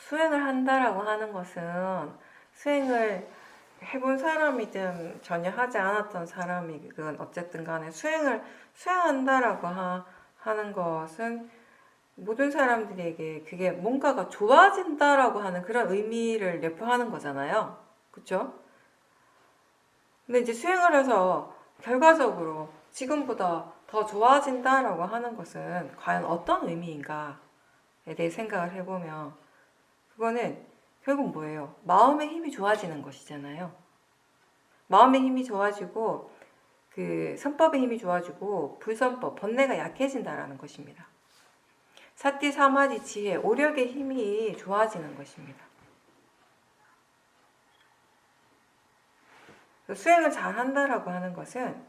수행을 한다라고 하는 것은 수행을 해본 사람이든 전혀 하지 않았던 사람이든 어쨌든 간에 수행한다라고 하는 것은 모든 사람들에게 그게 뭔가가 좋아진다라고 하는 그런 의미를 내포하는 거잖아요. 그쵸? 근데 이제 수행을 해서 결과적으로 지금보다 더 좋아진다라고 하는 것은 과연 어떤 의미인가에 대해 생각을 해보면 그거는 결국 뭐예요? 마음의 힘이 좋아지는 것이잖아요. 마음의 힘이 좋아지고 그 선법의 힘이 좋아지고 불선법, 번뇌가 약해진다라는 것입니다. 사띠 사마디 지혜, 오력의 힘이 좋아지는 것입니다. 수행을 잘한다라고 하는 것은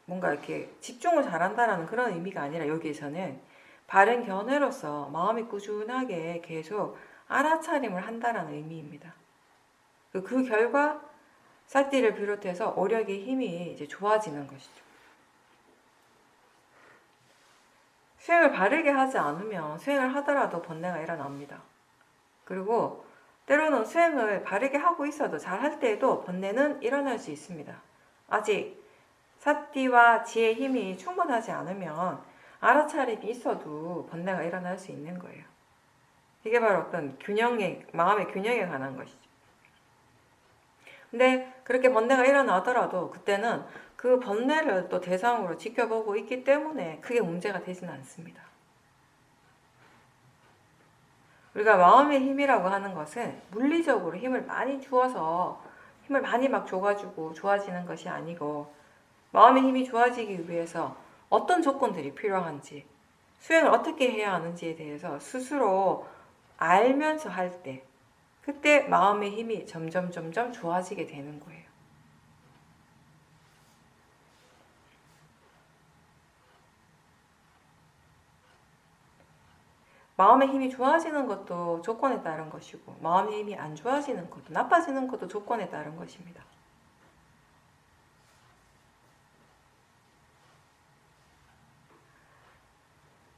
뭔가 이렇게 집중을 잘한다라는 그런 의미가 아니라 여기에서는 바른 견해로서 마음이 꾸준하게 계속 알아차림을 한다라는 의미입니다. 그 결과 사띠를 비롯해서 오력의 힘이 이제 좋아지는 것이죠. 수행을 바르게 하지 않으면 수행을 하더라도 번뇌가 일어납니다. 그리고 때로는 수행을 바르게 하고 있어도 잘할 때에도 번뇌는 일어날 수 있습니다. 아직 사띠와 지혜의 힘이 충분하지 않으면 알아차림이 있어도 번뇌가 일어날 수 있는 거예요. 이게 바로 어떤 마음의 균형에 관한 것이죠. 근데 그렇게 번뇌가 일어나더라도 그때는 그 번뇌를 또 대상으로 지켜보고 있기 때문에 크게 문제가 되지는 않습니다. 우리가 마음의 힘이라고 하는 것은 물리적으로 힘을 많이 주어서 힘을 많이 막 줘가지고 좋아지는 것이 아니고 마음의 힘이 좋아지기 위해서 어떤 조건들이 필요한지 수행을 어떻게 해야 하는지에 대해서 스스로 알면서 할 때 그때 마음의 힘이 점점 좋아지게 되는 거예요. 마음의 힘이 좋아지는 것도 조건에 따른 것이고 마음의 힘이 안 좋아지는 것도 나빠지는 것도 조건에 따른 것입니다.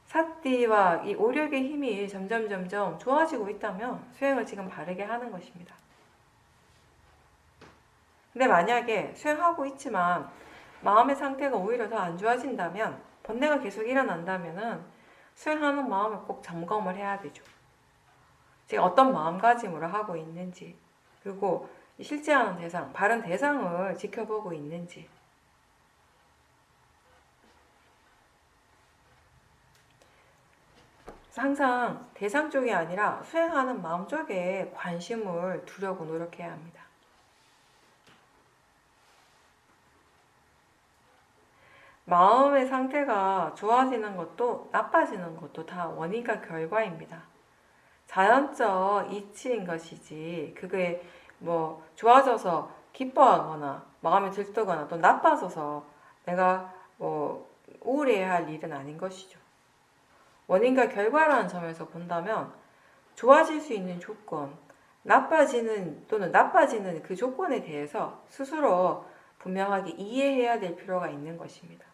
사띠와 이 오력의 힘이 점점 좋아지고 있다면 수행을 지금 바르게 하는 것입니다. 근데 만약에 수행하고 있지만 마음의 상태가 오히려 더 안 좋아진다면 번뇌가 계속 일어난다면 수행하는 마음을 꼭 점검을 해야 되죠. 지금 어떤 마음가짐으로 하고 있는지 그리고 실제하는 대상, 바른 대상을 지켜보고 있는지 항상 대상 쪽이 아니라 수행하는 마음 쪽에 관심을 두려고 노력해야 합니다. 마음의 상태가 좋아지는 것도 나빠지는 것도 다 원인과 결과입니다. 자연적 이치인 것이지 그게 뭐 좋아져서 기뻐하거나 마음에 들뜨거나 또 나빠져서 내가 뭐 우울해야 할 일은 아닌 것이죠. 원인과 결과라는 점에서 본다면 좋아질 수 있는 조건, 나빠지는 그 조건에 대해서 스스로 분명하게 이해해야 될 필요가 있는 것입니다.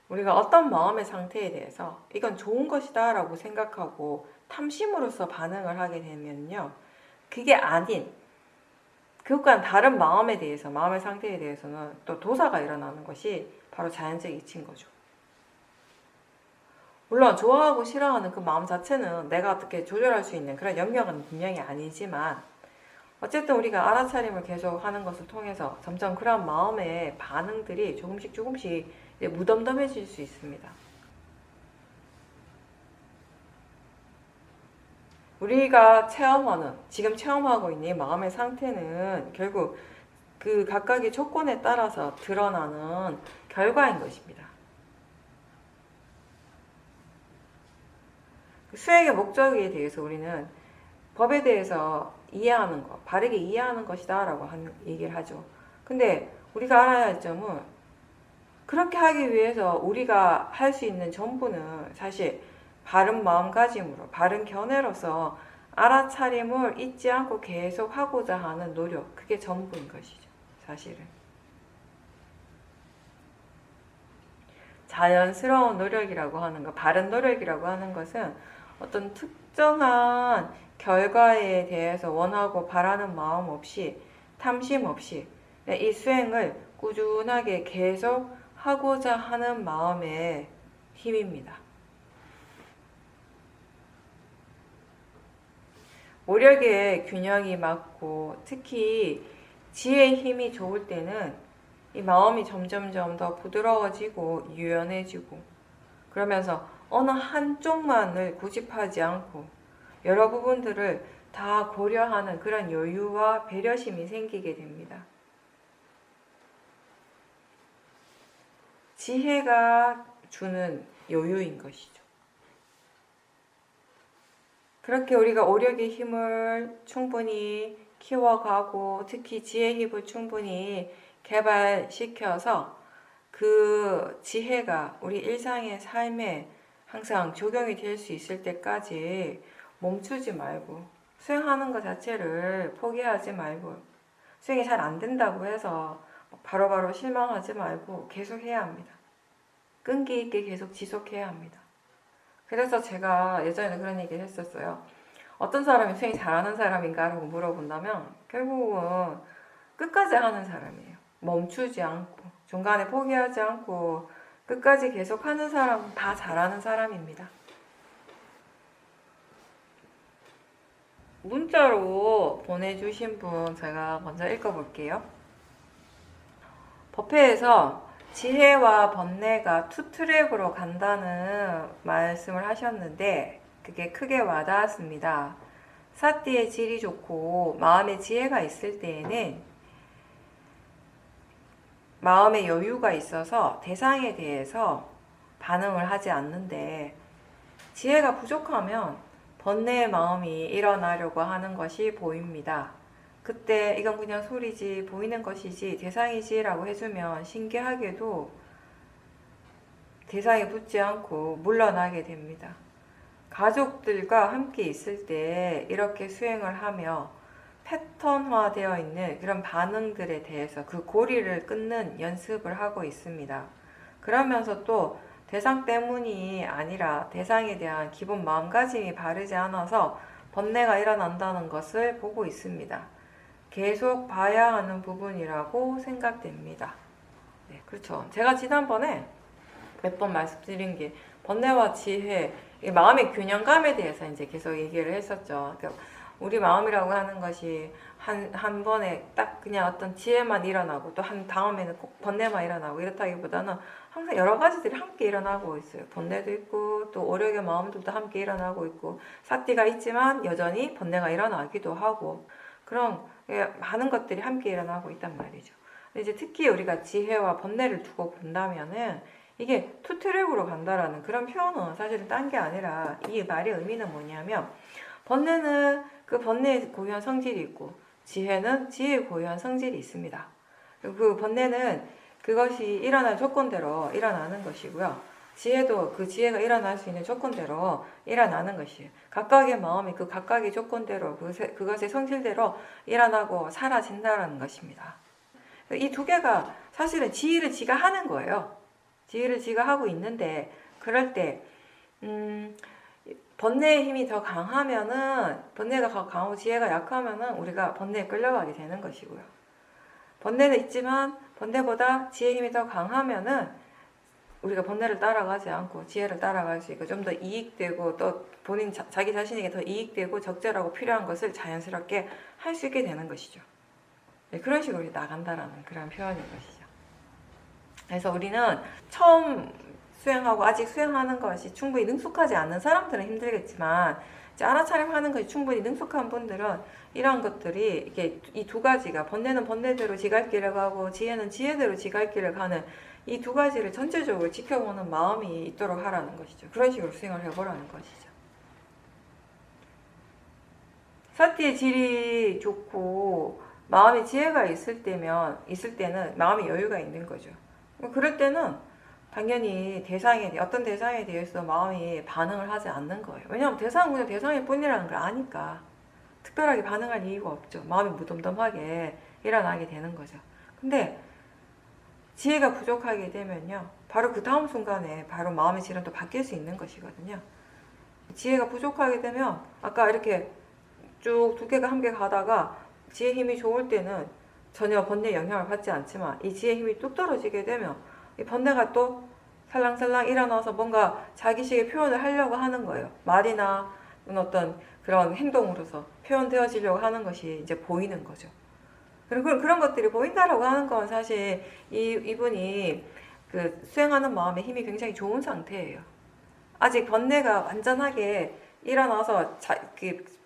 우리가 어떤 마음의 상태에 대해서 이건 좋은 것이다 라고 생각하고 탐심으로써 반응을 하게 되면요. 그게 아닌 그것과는 다른 마음에 대해서 마음의 상태에 대해서는 또 도사가 일어나는 것이 바로 자연적 이치인 거죠. 물론 좋아하고 싫어하는 그 마음 자체는 내가 어떻게 조절할 수 있는 그런 영역은 분명히 아니지만 어쨌든 우리가 알아차림을 계속 하는 것을 통해서 점점 그런 마음의 반응들이 조금씩 이제 무덤덤해질 수 있습니다. 우리가 지금 체험하고 있는 마음의 상태는 결국 그 각각의 조건에 따라서 드러나는 결과인 것입니다. 수행의 목적에 대해서 우리는 법에 대해서 이해하는 것, 바르게 이해하는 것이다 라고 얘기를 하죠. 근데 우리가 알아야 할 점은 그렇게 하기 위해서 우리가 할 수 있는 전부는 사실 바른 마음가짐으로 바른 견해로서 알아차림을 잊지 않고 계속 하고자 하는 노력, 그게 전부인 것이죠. 사실은 자연스러운 노력이라고 하는 것, 바른 노력이라고 하는 것은 어떤 특정한 결과에 대해서 원하고 바라는 마음 없이, 탐심 없이 이 수행을 꾸준하게 계속 하고자 하는 마음의 힘입니다. 오력의 균형이 맞고 특히 지혜의 힘이 좋을 때는 이 마음이 점점점 더 부드러워지고 유연해지고, 그러면서 어느 한쪽만을 고집하지 않고 여러 부분들을 다 고려하는 그런 여유와 배려심이 생기게 됩니다. 지혜가 주는 여유인 것이죠. 그렇게 우리가 오력의 힘을 충분히 키워가고 특히 지혜의 힘을 충분히 개발시켜서 그 지혜가 우리 일상의 삶에 항상 적용이 될 수 있을 때까지 멈추지 말고 수행하는 것 자체를 포기하지 말고, 수행이 잘 안 된다고 해서 바로바로 실망하지 말고 계속 해야 합니다. 끈기 있게 계속 지속해야 합니다. 그래서 제가 예전에 그런 얘기를 했었어요. 어떤 사람이 수행 잘하는 사람인가 라고 물어본다면 결국은 끝까지 하는 사람이에요. 멈추지 않고 중간에 포기하지 않고 끝까지 계속하는 사람은 다 잘하는 사람입니다. 문자로 보내주신 분 제가 먼저 읽어볼게요. 법회에서 지혜와 번뇌가 투 트랙으로 간다는 말씀을 하셨는데 그게 크게 와닿았습니다. 사띠의 질이 좋고 마음의 지혜가 있을 때에는 마음의 여유가 있어서 대상에 대해서 반응을 하지 않는데, 지혜가 부족하면 번뇌의 마음이 일어나려고 하는 것이 보입니다. 그때 이건 그냥 소리지, 보이는 것이지, 대상이지 라고 해주면 신기하게도 대상에 붙지 않고 물러나게 됩니다. 가족들과 함께 있을 때 이렇게 수행을 하며 패턴화되어 있는 그런 반응들에 대해서 그 고리를 끊는 연습을 하고 있습니다. 그러면서 또 대상 때문이 아니라 대상에 대한 기본 마음가짐이 바르지 않아서 번뇌가 일어난다는 것을 보고 있습니다. 계속 봐야 하는 부분이라고 생각됩니다. 네, 그렇죠. 제가 지난번에 몇 번 말씀드린 게 번뇌와 지혜, 마음의 균형감에 대해서 이제 계속 얘기를 했었죠. 그러니까 우리 마음이라고 하는 것이 한 번에 딱 그냥 어떤 지혜만 일어나고 또 한 다음에는 꼭 번뇌만 일어나고 이렇다기보다는 항상 여러 가지들이 함께 일어나고 있어요. 번뇌도 있고 또 오력의 마음들도 함께 일어나고 있고 사띠가 있지만 여전히 번뇌가 일어나기도 하고 그런 많은 것들이 함께 일어나고 있단 말이죠. 근데 이제 특히 우리가 지혜와 번뇌를 두고 본다면은 이게 투트랙으로 간다라는 그런 표현은 사실은 딴 게 아니라 이 말의 의미는 뭐냐면 번뇌는 그 번뇌의 고유한 성질이 있고 지혜는 지혜의 고유한 성질이 있습니다. 그 번뇌는 그것이 일어날 조건대로 일어나는 것이고요. 지혜도 그 지혜가 일어날 수 있는 조건대로 일어나는 것이에요. 각각의 마음이 그 각각의 조건대로 그것의 성질대로 일어나고 사라진다는 것입니다. 이 두 개가 사실은 지혜를 지가 하는 거예요. 지혜를 지가 하고 있는데 그럴 때 번뇌의 힘이 더 강하면은 번뇌가 더 강하고 지혜가 약하면은 우리가 번뇌에 끌려가게 되는 것이고요. 번뇌는 있지만 번뇌보다 지혜의 힘이 더 강하면은 우리가 번뇌를 따라가지 않고 지혜를 따라갈 수 있고 좀 더 이익되고 또 본인 자기 자신에게 더 이익되고 적절하고 필요한 것을 자연스럽게 할 수 있게 되는 것이죠. 네, 그런 식으로 나간다라는 그런 표현인 것이죠. 그래서 우리는 처음 수행하고 아직 수행하는 것이 충분히 능숙하지 않는 사람들은 힘들겠지만 이제 알아차림하는 것이 충분히 능숙한 분들은 이런 것들이 이렇게 이 두 가지가 번뇌는 번뇌대로 지갈 길을 가고 지혜는 지혜대로 지갈 길을 가는 이 두 가지를 전체적으로 지켜보는 마음이 있도록 하라는 것이죠. 그런 식으로 수행을 해보라는 것이죠. 사띠의 질이 좋고 마음의 지혜가 있을 때는 마음의 여유가 있는 거죠. 그럴 때는 당연히 어떤 대상에 대해서 마음이 반응을 하지 않는 거예요. 왜냐하면 대상은 그냥 대상일 뿐이라는 걸 아니까 특별하게 반응할 이유가 없죠. 마음이 무덤덤하게 일어나게 되는 거죠. 근데 지혜가 부족하게 되면요, 바로 그 다음 순간에 바로 마음의 질은 또 바뀔 수 있는 것이거든요. 지혜가 부족하게 되면 아까 이렇게 쭉 두 개가 함께 가다가 지혜 힘이 좋을 때는 전혀 번뇌 영향을 받지 않지만 이 지혜 힘이 뚝 떨어지게 되면 이 번뇌가 또 살랑살랑 일어나서 뭔가 자기식의 표현을 하려고 하는 거예요. 말이나 어떤 그런 행동으로서 표현되어지려고 하는 것이 이제 보이는 거죠. 그런 것들이 보인다라고 하는 건 사실 이분이 그 수행하는 마음의 힘이 굉장히 좋은 상태예요. 아직 번뇌가 완전하게 일어나서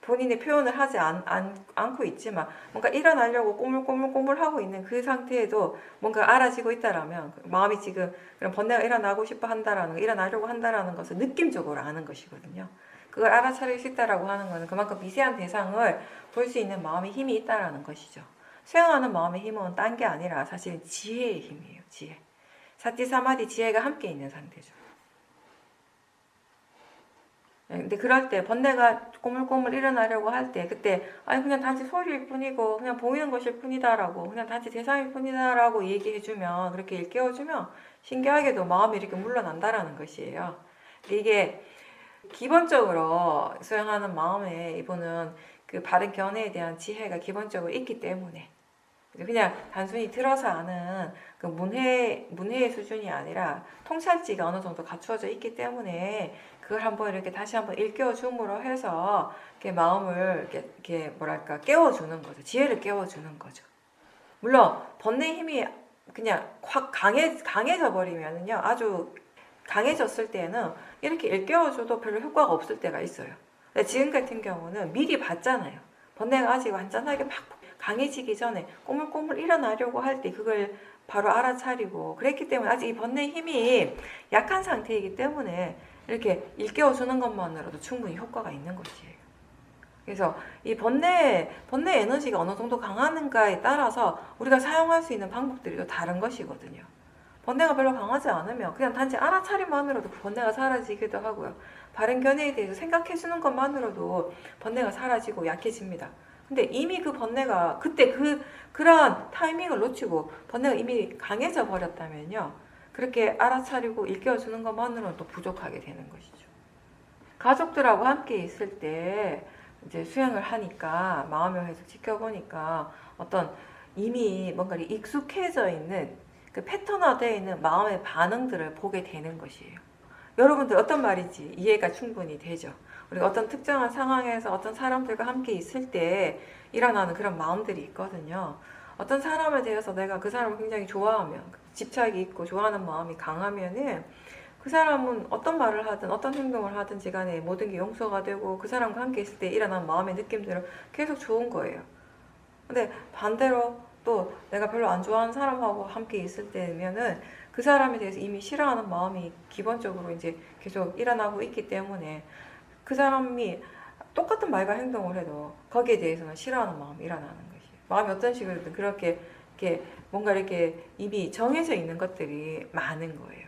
본인의 표현을 하지 않고 있지만 뭔가 일어나려고 꼬물꼬물꼬물 하고 있는 그 상태에도 뭔가 알아지고 있다라면 마음이 지금 그런 번뇌가 일어나고 싶어 한다라는 거, 일어나려고 한다라는 것을 느낌적으로 아는 것이거든요. 그걸 알아차릴 수 있다라고 하는 것은 그만큼 미세한 대상을 볼 수 있는 마음의 힘이 있다라는 것이죠. 수행하는 마음의 힘은 딴 게 아니라 사실 지혜의 힘이에요. 지혜. 사티 사마디 지혜가 함께 있는 상태죠. 근데 그럴 때 번뇌가 꼬물꼬물 일어나려고 할 때 그때 아니 그냥 단지 소리일 뿐이고 그냥 보이는 것일 뿐이다라고 그냥 단지 대상일 뿐이다라고 얘기해주면 그렇게 일깨워주면 신기하게도 마음이 이렇게 물러난다라는 것이에요. 이게 기본적으로 수행하는 마음에 이분은 그 바른 견해에 대한 지혜가 기본적으로 있기 때문에 그냥 단순히 들어서 아는 그 문해의 수준이 아니라 통찰지가 어느 정도 갖추어져 있기 때문에 그걸 한번 이렇게 다시 한번 일깨워 줌으로 해서 이렇게 마음을 이렇게 뭐랄까 깨워주는 거죠. 지혜를 깨워주는 거죠. 물론 번뇌 힘이 그냥 확 강해져 버리면은요, 아주 강해졌을 때는 이렇게 일깨워줘도 별로 효과가 없을 때가 있어요. 근데 지금 같은 경우는 미리 봤잖아요. 번뇌가 아직 완전하게 막 강해지기 전에 꼬물꼬물 일어나려고 할 때 그걸 바로 알아차리고 그랬기 때문에 아직 이 번뇌 힘이 약한 상태이기 때문에 이렇게 일깨워주는 것만으로도 충분히 효과가 있는 것이에요. 그래서 이 번뇌 에너지가 어느 정도 강하는가에 따라서 우리가 사용할 수 있는 방법들이 또 다른 것이거든요. 번뇌가 별로 강하지 않으면 그냥 단지 알아차림만으로도 번뇌가 사라지기도 하고요. 바른 견해에 대해서 생각해주는 것만으로도 번뇌가 사라지고 약해집니다. 근데 이미 그 번뇌가 그때 그러한 타이밍을 놓치고 번뇌가 이미 강해져 버렸다면요. 그렇게 알아차리고 일깨워주는 것만으로는 또 부족하게 되는 것이죠. 가족들하고 함께 있을 때 이제 수행을 하니까 마음을 계속 지켜보니까 어떤 이미 뭔가 익숙해져 있는 그 패턴화되어 있는 마음의 반응들을 보게 되는 것이에요. 여러분들 어떤 말인지 이해가 충분히 되죠. 우리가 어떤 특정한 상황에서 어떤 사람들과 함께 있을 때 일어나는 그런 마음들이 있거든요. 어떤 사람에 대해서 내가 그 사람을 굉장히 좋아하면 집착이 있고 좋아하는 마음이 강하면은 그 사람은 어떤 말을 하든 어떤 행동을 하든지 간에 모든 게 용서가 되고 그 사람과 함께 있을 때 일어나는 마음의 느낌들은 계속 좋은 거예요. 근데 반대로 또 내가 별로 안 좋아하는 사람하고 함께 있을 때면은 그 사람에 대해서 이미 싫어하는 마음이 기본적으로 이제 계속 일어나고 있기 때문에 그 사람이 똑같은 말과 행동을 해도 거기에 대해서는 싫어하는 마음이 일어나는 것이에요. 마음이 어떤 식으로든 그렇게 이렇게 뭔가 이렇게 이미 정해져 있는 것들이 많은 거예요.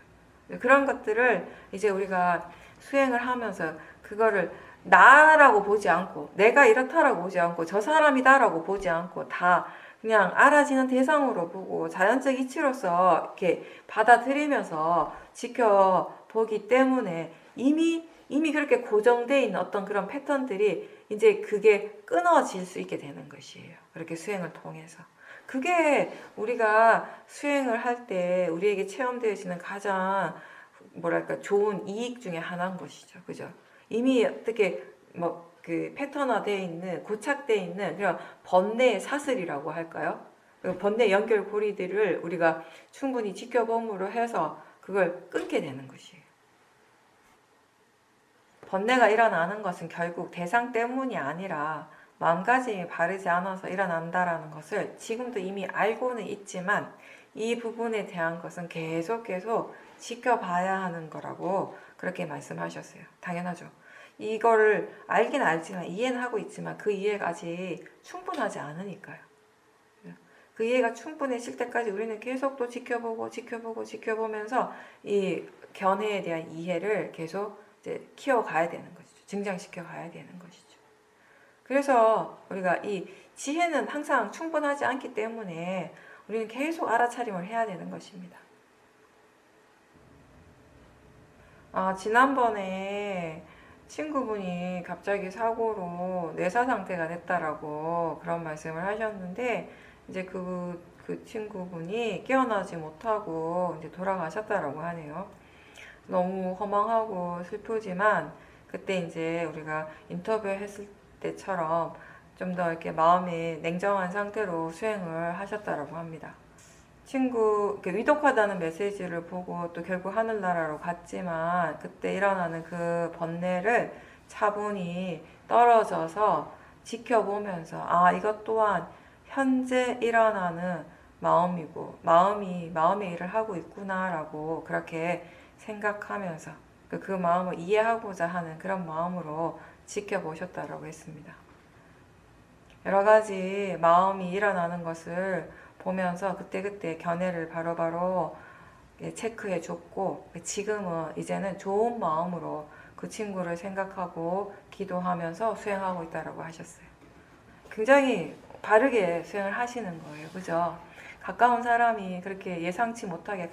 그런 것들을 이제 우리가 수행을 하면서 그거를 나라고 보지 않고 내가 이렇다라고 보지 않고 저 사람이다라고 보지 않고 다 그냥 알아지는 대상으로 보고 자연적 이치로서 이렇게 받아들이면서 지켜보기 때문에 이미 그렇게 고정되어 있는 어떤 그런 패턴들이 이제 그게 끊어질 수 있게 되는 것이에요. 그렇게 수행을 통해서. 그게 우리가 수행을 할 때 우리에게 체험되어지는 가장 뭐랄까 좋은 이익 중에 하나인 것이죠. 그죠? 이미 어떻게 그 패턴화되어 있는 고착되어 있는 그런 번뇌의 사슬이라고 할까요? 번뇌 연결고리들을 우리가 충분히 지켜봄으로 해서 그걸 끊게 되는 것이에요. 번뇌가 일어나는 것은 결국 대상 때문이 아니라 마음가짐이 바르지 않아서 일어난다라는 것을 지금도 이미 알고는 있지만 이 부분에 대한 것은 계속 지켜봐야 하는 거라고 그렇게 말씀하셨어요. 당연하죠. 이거를 알긴 알지만 이해는 하고 있지만 그 이해가 아직 충분하지 않으니까요. 그 이해가 충분해질 때까지 우리는 계속 또 지켜보면서 이 견해에 대한 이해를 계속 이제 키워가야 되는 것이죠. 증장시켜 가야 되는 것이죠. 그래서 우리가 이 지혜는 항상 충분하지 않기 때문에 우리는 계속 알아차림을 해야 되는 것입니다. 지난번에 친구분이 갑자기 사고로 뇌사 상태가 됐다라고 그런 말씀을 하셨는데, 이제 그 친구분이 깨어나지 못하고 이제 돌아가셨다라고 하네요. 너무 허망하고 슬프지만, 그때 이제 우리가 인터뷰 했을 때처럼 좀 더 이렇게 마음이 냉정한 상태로 수행을 하셨다라고 합니다. 위독하다는 메시지를 보고 또 결국 하늘나라로 갔지만, 그때 일어나는 그 번뇌를 차분히 떨어져서 지켜보면서, 이것 또한 현재 일어나는 마음이고, 마음의 일을 하고 있구나라고 그렇게 생각하면서 그 마음을 이해하고자 하는 그런 마음으로 지켜보셨다라고 했습니다. 여러 가지 마음이 일어나는 것을 보면서 그때그때 견해를 바로바로 체크해 줬고, 지금은 이제는 좋은 마음으로 그 친구를 생각하고 기도하면서 수행하고 있다라고 하셨어요. 굉장히 바르게 수행을 하시는 거예요. 그죠? 가까운 사람이 그렇게 예상치 못하게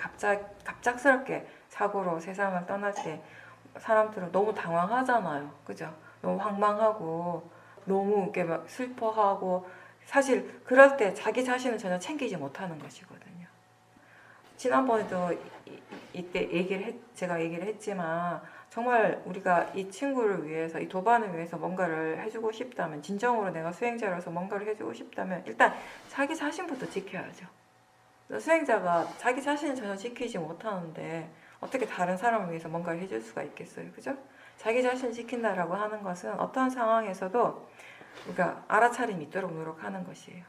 갑작스럽게 사고로 세상을 떠날 때 사람들은 너무 당황하잖아요. 그죠? 너무 황망하고 너무 이렇게 막 슬퍼하고, 사실 그럴 때 자기 자신을 전혀 챙기지 못하는 것이거든요. 지난번에도 이때 제가 얘기를 했지만, 정말 우리가 이 친구를 위해서, 이 도반을 위해서 뭔가를 해주고 싶다면, 진정으로 내가 수행자로서 뭔가를 해주고 싶다면 일단 자기 자신부터 지켜야죠. 수행자가 자기 자신을 전혀 지키지 못하는데 어떻게 다른 사람을 위해서 뭔가를 해줄 수가 있겠어요. 그죠? 자기 자신을 지킨다라고 하는 것은 어떠한 상황에서도 우리가 알아차림이 있도록 노력하는 것이에요.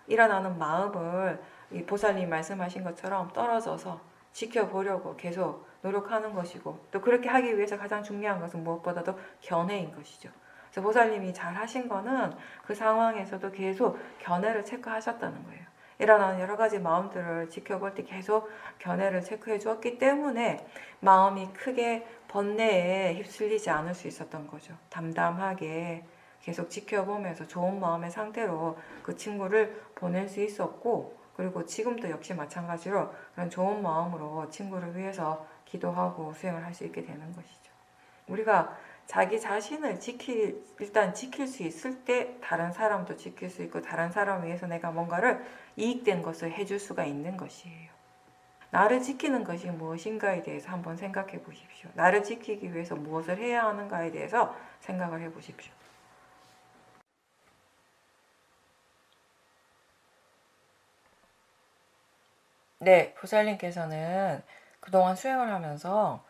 일어나는 마음을 이 보살님 말씀하신 것처럼 떨어져서 지켜보려고 계속 노력하는 것이고, 또 그렇게 하기 위해서 가장 중요한 것은 무엇보다도 견해인 것이죠. 그래서 보살님이 잘 하신 거는 그 상황에서도 계속 견해를 체크하셨다는 거예요. 일어나는 여러 가지 마음들을 지켜볼 때 계속 견해를 체크해 주었기 때문에 마음이 크게 번뇌에 휩쓸리지 않을 수 있었던 거죠. 담담하게 계속 지켜보면서 좋은 마음의 상태로 그 친구를 보낼 수 있었고, 그리고 지금도 역시 마찬가지로 그런 좋은 마음으로 친구를 위해서 기도하고 수행을 할 수 있게 되는 것이죠. 우리가 자기 자신을 일단 지킬 수 있을 때 다른 사람도 지킬 수 있고, 다른 사람을 위해서 내가 뭔가를 이익된 것을 해줄 수가 있는 것이에요. 나를 지키는 것이 무엇인가에 대해서 한번 생각해 보십시오. 나를 지키기 위해서 무엇을 해야 하는가에 대해서 생각을 해 보십시오. 네, 보살님께서는 그동안 수행을 하면서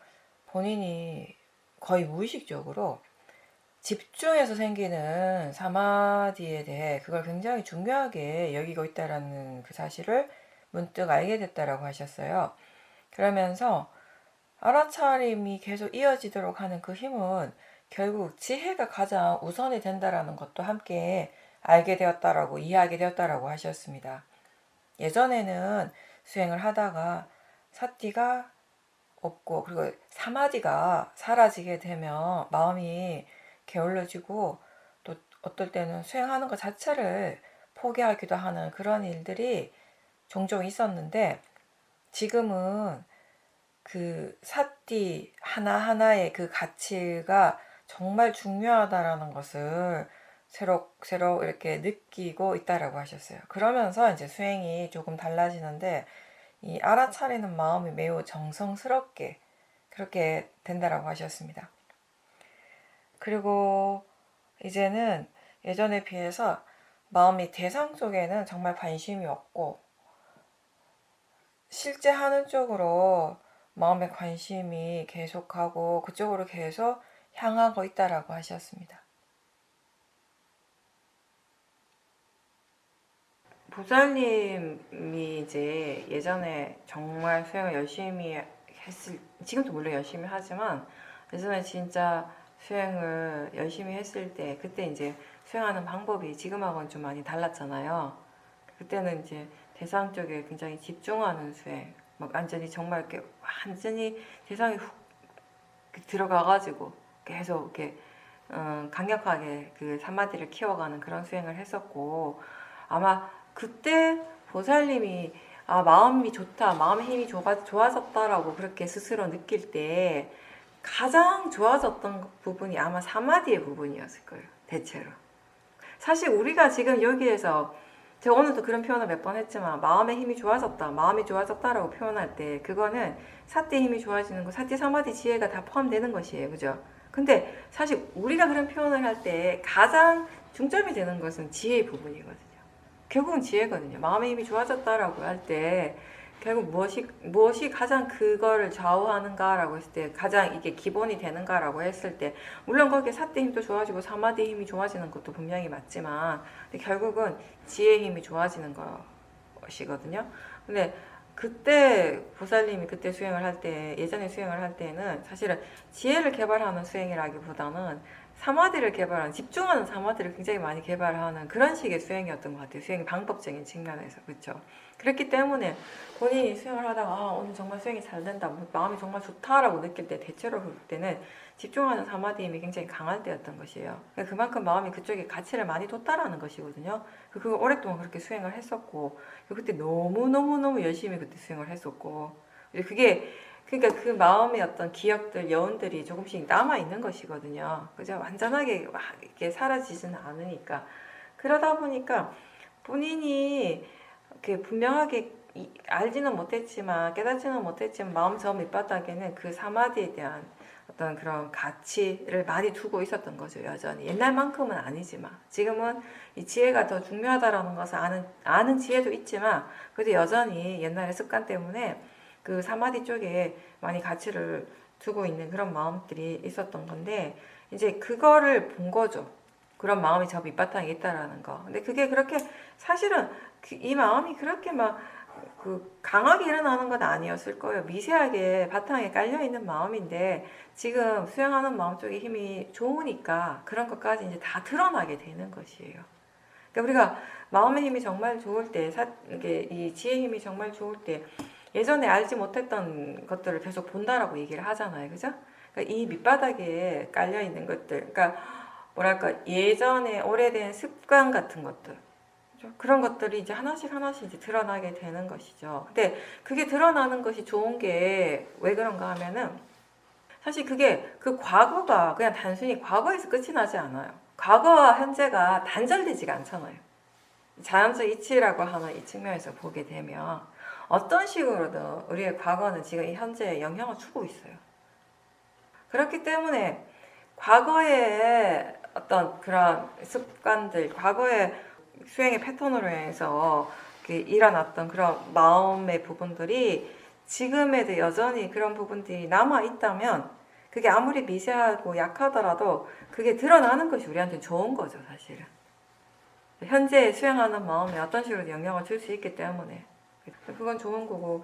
본인이 거의 무의식적으로 집중해서 생기는 사마디에 대해 그걸 굉장히 중요하게 여기고 있다라는 그 사실을 문득 알게 됐다라고 하셨어요. 그러면서 알아차림이 계속 이어지도록 하는 그 힘은 결국 지혜가 가장 우선이 된다라는 것도 함께 알게 되었다라고, 이해하게 되었다라고 하셨습니다. 예전에는 수행을 하다가 사티가 없고, 그리고 사마디가 사라지게 되면 마음이 게을러지고, 또 어떨 때는 수행하는 것 자체를 포기하기도 하는 그런 일들이 종종 있었는데, 지금은 그 사티 하나하나의 그 가치가 정말 중요하다라는 것을 새로 이렇게 느끼고 있다라고 하셨어요. 그러면서 이제 수행이 조금 달라지는데, 이 알아차리는 마음이 매우 정성스럽게 그렇게 된다라고 하셨습니다. 그리고 이제는 예전에 비해서 마음이 대상 쪽에는 정말 관심이 없고, 실제 하는 쪽으로 마음의 관심이 계속하고 그쪽으로 계속 향하고 있다라고 하셨습니다. 보살님이 이제 예전에 정말 수행을 열심히 지금도 물론 열심히 하지만, 예전에 진짜 수행을 열심히 했을 때, 그때 이제 수행하는 방법이 지금하고는 좀 많이 달랐잖아요. 그때는 이제 대상 쪽에 굉장히 집중하는 수행, 막 완전히 정말 이렇게 완전히 대상이 훅 들어가가지고 계속 이렇게 강력하게 그 사마디를 키워가는 그런 수행을 했었고, 아마 그때 보살님이 마음이 좋다, 마음의 힘이 좋아졌다라고 그렇게 스스로 느낄 때 가장 좋아졌던 부분이 아마 사마디의 부분이었을 거예요. 대체로. 사실 우리가 지금 여기에서 제가 오늘도 그런 표현을 몇 번 했지만 마음의 힘이 좋아졌다, 마음이 좋아졌다라고 표현할 때 그거는 사띠의 힘이 좋아지는 거, 사띠, 사마디, 지혜가 다 포함되는 것이에요. 그죠? 근데 사실 우리가 그런 표현을 할 때 가장 중점이 되는 것은 지혜의 부분이거든요. 결국은 지혜거든요. 마음의 힘이 좋아졌다라고 할 때 결국 무엇이 가장 그거를 좌우하는가라고 했을 때 가장 이게 기본이 되는가라고 했을 때 물론 거기에 사띠 힘도 좋아지고 사마디 힘이 좋아지는 것도 분명히 맞지만 근데 결국은 지혜의 힘이 좋아지는 것이거든요. 근데 그때 보살님이 그때 수행을 할 때 예전에 수행을 할 때는 사실은 지혜를 개발하는 수행이라기보다는 사마디를 개발하는 집중하는 사마디를 굉장히 많이 개발하는 그런 식의 수행이었던 것 같아요. 수행의 방법적인 측면에서 그렇죠. 그렇기 때문에 본인이 수행을 하다가 오늘 정말 수행이 잘 된다, 마음이 정말 좋다라고 느낄 때 대체로 그때는 집중하는 사마디 힘이 굉장히 강할 때였던 것이에요. 그만큼 마음이 그쪽에 가치를 많이 뒀다라는 것이거든요. 그걸 오랫동안 그렇게 수행을 했었고 그때 너무 열심히 그때 수행을 했었고 그게 그러니까 그 마음의 어떤 기억들, 여운들이 조금씩 남아 있는 것이거든요. 그죠? 완전하게 막 이렇게 사라지지는 않으니까. 그러다 보니까 본인이 이렇게 분명하게 알지는 못했지만 깨닫지는 못했지만 마음 저 밑바닥에는 그 사마디에 대한 어떤 그런 가치를 많이 두고 있었던 거죠. 여전히 옛날만큼은 아니지만 지금은 이 지혜가 더 중요하다라는 것을 아는 지혜도 있지만 그래도 여전히 옛날의 습관 때문에 그 사마디 쪽에 많이 가치를 두고 있는 그런 마음들이 있었던 건데 이제 그거를 본 거죠. 그런 마음이 저 밑바탕에 있다라는 거. 근데 그게 그렇게 사실은 이 마음이 그렇게 막 강하게 일어나는 건 아니었을 거예요. 미세하게 바탕에 깔려 있는 마음인데 지금 수행하는 마음 쪽에 힘이 좋으니까 그런 것까지 이제 다 드러나게 되는 것이에요. 그러니까 우리가 마음의 힘이 정말 좋을 때, 이게 이 지혜 힘이 정말 좋을 때 예전에 알지 못했던 것들을 계속 본다라고 얘기를 하잖아요. 그죠? 그러니까 이 밑바닥에 깔려 있는 것들, 그러니까 뭐랄까 예전에 오래된 습관 같은 것들, 그죠? 그런 것들이 이제 하나씩 이제 드러나게 되는 것이죠. 근데 그게 드러나는 것이 좋은 게 왜 그런가 하면은 사실 그게 그 과거가 그냥 단순히 과거에서 끝이 나지 않아요. 과거와 현재가 단절되지가 않잖아요. 자연적 이치라고 하는 이 측면에서 보게 되면 어떤 식으로든 우리의 과거는 지금 이 현재에 영향을 주고 있어요. 그렇기 때문에 과거의 어떤 그런 습관들, 과거의 수행의 패턴으로 인해서 일어났던 그런 마음의 부분들이 지금에도 여전히 그런 부분들이 남아있다면 그게 아무리 미세하고 약하더라도 그게 드러나는 것이 우리한테 좋은 거죠, 사실은. 현재 수행하는 마음에 어떤 식으로 영향을 줄 수 있기 때문에 그건 좋은 거고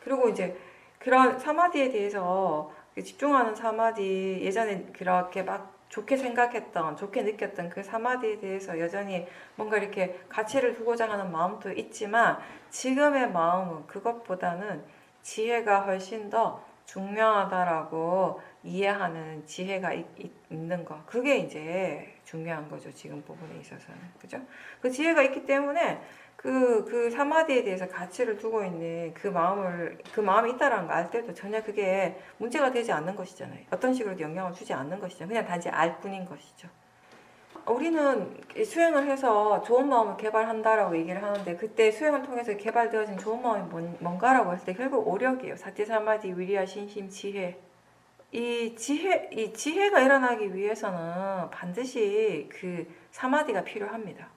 그리고 이제 그런 사마디에 대해서 집중하는 사마디 예전에 그렇게 막 좋게 생각했던 좋게 느꼈던 그 사마디에 대해서 여전히 뭔가 이렇게 가치를 두고자 하는 마음도 있지만 지금의 마음은 그것보다는 지혜가 훨씬 더 중요하다라고 이해하는 지혜가 있는 거 그게 이제 중요한 거죠. 지금 부분에 있어서는 그죠? 그 지혜가 있기 때문에 그 사마디에 대해서 가치를 두고 있는 그 마음이 있다라는 걸 알 때도 전혀 그게 문제가 되지 않는 것이잖아요. 어떤 식으로도 영향을 주지 않는 것이죠. 그냥 단지 알 뿐인 것이죠. 우리는 수행을 해서 좋은 마음을 개발한다라고 얘기를 하는데 그때 수행을 통해서 개발되어진 좋은 마음이 뭔가라고 했을 때 결국 오력이에요. 사티, 사마디, 위리아, 신심, 지혜. 이 지혜가 일어나기 위해서는 반드시 그 사마디가 필요합니다.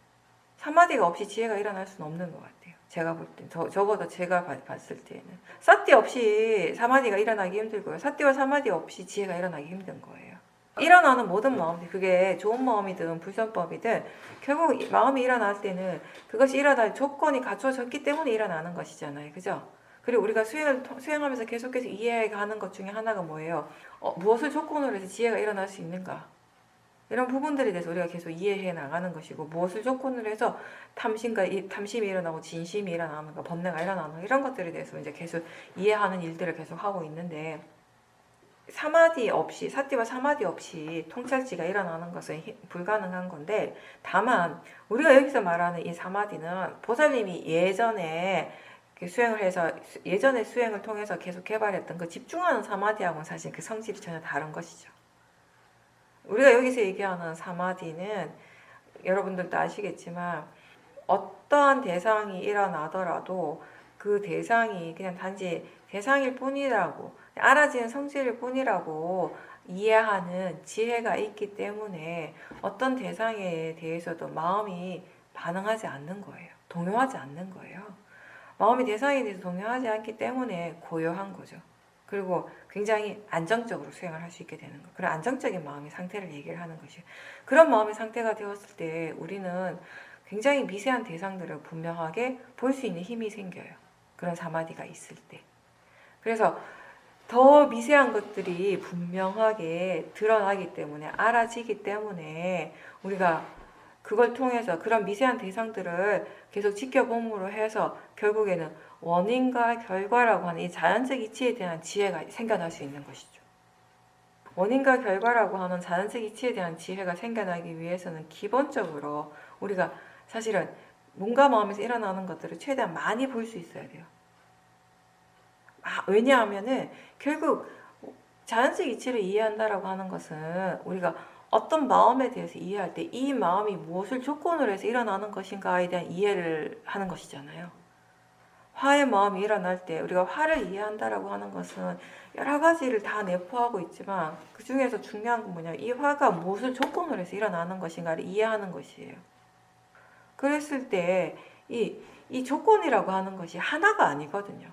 사마디가 없이 지혜가 일어날 수는 없는 것 같아요. 제가 볼 때, 적어도 제가 봤을 때는 사띠 없이 사마디가 일어나기 힘들고요. 사띠와 사마디 없이 지혜가 일어나기 힘든 거예요. 일어나는 모든 마음들, 그게 좋은 마음이든 불선법이든 결국 마음이 일어날 때는 그것이 일어날 조건이 갖춰졌기 때문에 일어나는 것이잖아요. 그죠? 그리고 우리가 수행하면서 계속해서 이해가는 것 중에 하나가 뭐예요? 무엇을 조건으로 해서 지혜가 일어날 수 있는가? 이런 부분들에 대해서 우리가 계속 이해해 나가는 것이고 무엇을 조건으로 해서 탐심이 일어나고 진심이 일어나는가 번뇌가 일어나는가 이런 것들에 대해서 이제 계속 이해하는 일들을 계속 하고 있는데 사마디 없이, 사티와 사마디 없이 통찰지가 일어나는 것은 불가능한 건데, 다만 우리가 여기서 말하는 이 사마디는 보살님이 예전에 수행을 해서, 예전에 수행을 통해서 계속 개발했던 그 집중하는 사마디하고는 사실 그 성질이 전혀 다른 것이죠. 우리가 여기서 얘기하는 사마디는 여러분들도 아시겠지만 어떠한 대상이 일어나더라도 그 대상이 그냥 단지 대상일 뿐이라고, 알아지는 성질일 뿐이라고 이해하는 지혜가 있기 때문에 어떤 대상에 대해서도 마음이 반응하지 않는 거예요. 동요하지 않는 거예요. 마음이 대상에 대해서 동요하지 않기 때문에 고요한 거죠. 그리고 굉장히 안정적으로 수행을 할 수 있게 되는 거. 그런 안정적인 마음의 상태를 얘기를 하는 것이에요. 그런 마음의 상태가 되었을 때 우리는 굉장히 미세한 대상들을 분명하게 볼 수 있는 힘이 생겨요. 그런 사마디가 있을 때. 그래서 더 미세한 것들이 분명하게 드러나기 때문에, 알아지기 때문에 우리가 그걸 통해서 그런 미세한 대상들을 계속 지켜봄으로 해서 결국에는 원인과 결과라고 하는 이 자연적 이치에 대한 지혜가 생겨날 수 있는 것이죠. 원인과 결과라고 하는 자연적 이치에 대한 지혜가 생겨나기 위해서는 기본적으로 우리가 사실은 몸과 마음에서 일어나는 것들을 최대한 많이 볼 수 있어야 돼요. 왜냐하면은 결국 자연적 이치를 이해한다라고 하는 것은 우리가 어떤 마음에 대해서 이해할 때 이 마음이 무엇을 조건으로 해서 일어나는 것인가에 대한 이해를 하는 것이잖아요. 화의 마음이 일어날 때 우리가 화를 이해한다라고 하는 것은 여러 가지를 다 내포하고 있지만 그 중에서 중요한 건 뭐냐면 이 화가 무엇을 조건으로 해서 일어나는 것인가를 이해하는 것이에요. 그랬을 때 이 조건이라고 하는 것이 하나가 아니거든요.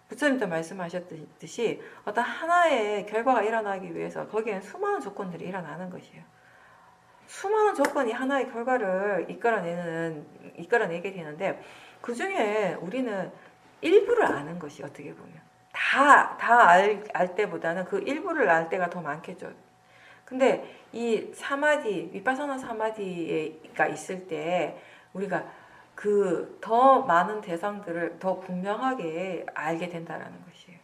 부처님도 말씀하셨듯이 어떤 하나의 결과가 일어나기 위해서 거기에는 수많은 조건들이 일어나는 것이에요. 수많은 조건이 하나의 결과를 이끌어내게 되는데 그 중에 우리는 일부를 아는 것이 어떻게 보면 다 알 때보다는 그 일부를 알 때가 더 많겠죠. 근데 이 사마디, 위파사나 사마디가 있을 때 우리가 그 더 많은 대상들을 더 분명하게 알게 된다라는 것이에요.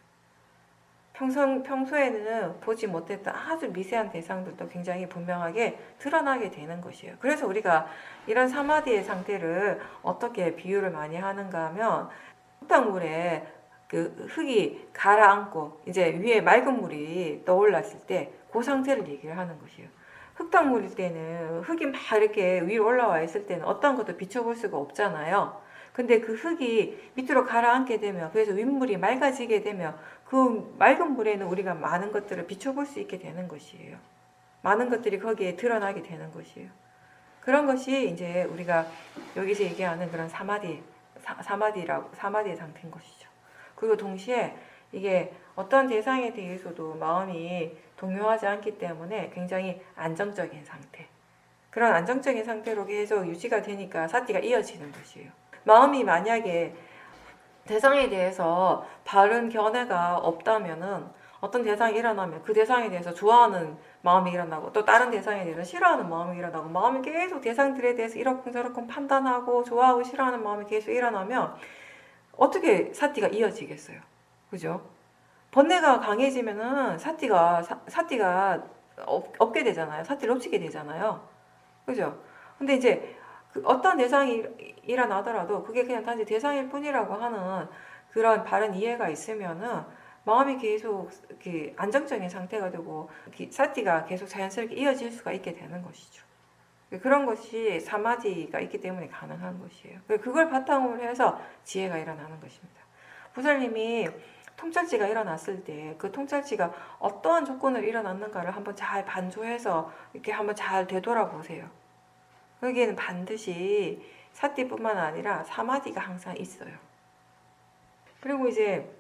평소에는 보지 못했던 아주 미세한 대상들도 굉장히 분명하게 드러나게 되는 것이에요. 그래서 우리가 이런 사마디의 상태를 어떻게 비유를 많이 하는가 하면 흙탕물에 그 흙이 가라앉고 이제 위에 맑은 물이 떠올랐을 때 그 상태를 얘기를 하는 것이에요. 흙탕물일 때는 흙이 막 이렇게 위로 올라와 있을 때는 어떤 것도 비춰볼 수가 없잖아요. 근데 그 흙이 밑으로 가라앉게 되면, 그래서 윗물이 맑아지게 되면 그 맑은 물에는 우리가 많은 것들을 비춰볼 수 있게 되는 것이에요. 많은 것들이 거기에 드러나게 되는 것이에요. 그런 것이 이제 우리가 여기서 얘기하는 그런 사마디의 상태인 것이죠. 그리고 동시에 이게 어떤 대상에 대해서도 마음이 동요하지 않기 때문에 굉장히 안정적인 상태. 그런 안정적인 상태로 계속 유지가 되니까 사티가 이어지는 것이에요. 마음이 만약에 대상에 대해서 바른 견해가 없다면은 어떤 대상이 일어나면 그 대상에 대해서 좋아하는 마음이 일어나고 또 다른 대상에 대해서 싫어하는 마음이 일어나고 마음이 계속 대상들에 대해서 이러쿵저러쿵 판단하고 좋아하고 싫어하는 마음이 계속 일어나면 어떻게 사티가 이어지겠어요? 그죠? 번뇌가 강해지면은 사티가 없게 되잖아요. 사티를 놓치게 되잖아요. 그죠? 근데 이제 그 어떤 대상이 일어나더라도 그게 그냥 단지 대상일 뿐이라고 하는 그런 바른 이해가 있으면은 마음이 계속 이렇게 안정적인 상태가 되고 사티가 계속 자연스럽게 이어질 수가 있게 되는 것이죠. 그런 것이 사마디가 있기 때문에 가능한 것이에요. 그걸 바탕으로 해서 지혜가 일어나는 것입니다. 부처님이 통찰지가 일어났을 때 그 통찰지가 어떠한 조건으로 일어났는가를 한번 잘 반조해서 이렇게 한번 잘 되돌아보세요. 거기에는 반드시 사티뿐만 아니라 사마디가 항상 있어요. 그리고 이제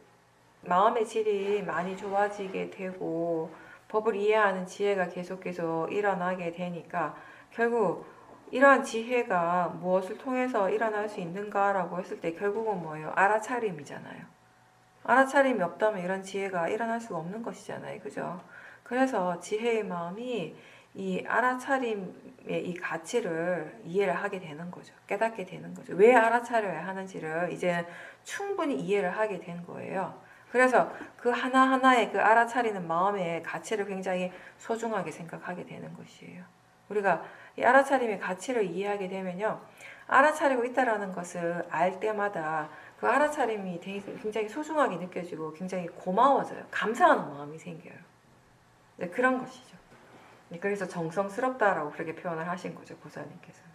마음의 질이 많이 좋아지게 되고 법을 이해하는 지혜가 계속 일어나게 되니까 결국 이러한 지혜가 무엇을 통해서 일어날 수 있는가라고 했을 때 결국은 뭐예요? 알아차림이잖아요. 알아차림이 없다면 이런 지혜가 일어날 수가 없는 것이잖아요. 그죠? 그래서 지혜의 마음이 이 알아차림의 이 가치를 이해를 하게 되는 거죠. 깨닫게 되는 거죠. 왜 알아차려야 하는지를 이제 충분히 이해를 하게 된 거예요. 그래서 그 하나하나의 그 알아차리는 마음의 가치를 굉장히 소중하게 생각하게 되는 것이에요. 우리가 이 알아차림의 가치를 이해하게 되면요. 알아차리고 있다라는 것을 알 때마다 그 알아차림이 굉장히 소중하게 느껴지고 굉장히 고마워져요. 감사하는 마음이 생겨요. 네, 그런 것이죠. 그래서 정성스럽다라고 그렇게 표현을 하신 거죠. 보살님께서는.